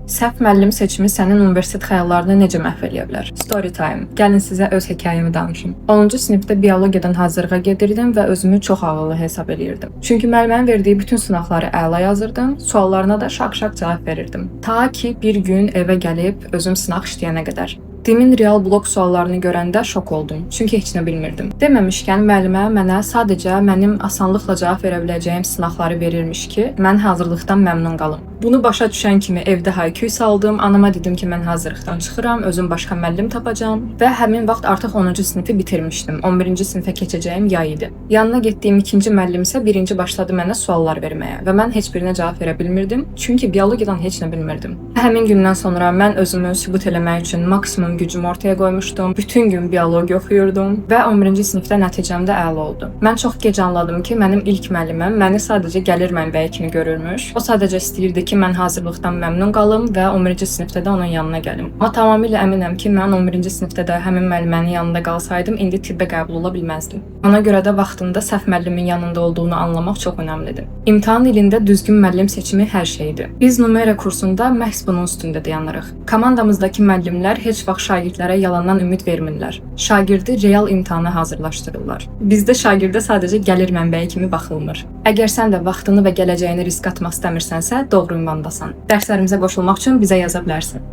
Səhv müəllim seçimi sənin universitet xəyallarını necə məhv eləyə bilər? Story time. Gəlin sizə öz hekayəmi danışım. 10-cu sinifdə biologiyadan hazırlığa gedirdim və özümü çox ağıllı hesab eləyirdim. Çünki müəllimənin verdiyi bütün sınaqları əla yazırdım, suallarına da şaq-şaq cavab verirdim. Ta ki bir gün evə gəlib özüm sınaq işləyənə qədər. Dimin real blok suallarını görəndə şok oldum, çünki heç nə bilmirdim. Deməmişkən müəllimə mənə sadəcə mənim asanlıqla cavab verə biləcəyim sınaqları verirmiş ki, mən hazırlıqdan məmnun qalım. Bunu başa düşən kimi evdə hayküy saldım, anama dedim ki, mən hazırlıqdan çıxıram, özüm başqa müəllim tapacağam və həmin vaxt artıq 10-cu sinifi bitirmişdim. 11-ci sinifə keçəcəyim yay idi. Yanına getdiyim ikinci müəllim isə birinci başladı mənə suallar verməyə və mən heç birinə cavab verə bilmirdim, çünki biologiyadan heç nə bilmirdim. Həmin gündən sonra mən özümü sübut eləmək üçün maksimum gücümü ortaya qoymuşdum. Bütün gün biologiya oxuyurdum və 11-ci sinifdə nəticəm də əla oldu. Mən çox gec anladım ki, mənim ilk müəlliməm məni sadəcə gəlir mənbəyi kimi görürmüş. O sadəcə istəyirdi ki, mən hazırlıqdan məmnun qalım və 11-ci sinifdə də onun yanına gəlim. Amma tamamilə əminəm ki, mən 11-ci sinifdə də həmin müəllimənin yanında qalsaydım, indi tibbə qəbul ola bilməzdim. Ona görə də vaxtında səhv müəllimin yanında olduğunu anlamaq çox önəmlidir. İmtahan ilində düzgün müəllim seçimi hər şeydir. Biz numara kursunda məhz bunun üstündə dayanırıq. Komandamızdakı müəllimlər heç vaxt şagirdlərə yalandan ümid vermirlər. Şagirdi real imtahana hazırlaşdırırlar. Bizdə şagirdə sadəcə gəlir mənbəyi kimi baxılmır. Əgər sən də vaxtını və gələcəyini risk atmaq istəmirsənsə, doğru ünvandasan. Dərslərimizə qoşulmaq üçün bizə yaza bilərsən.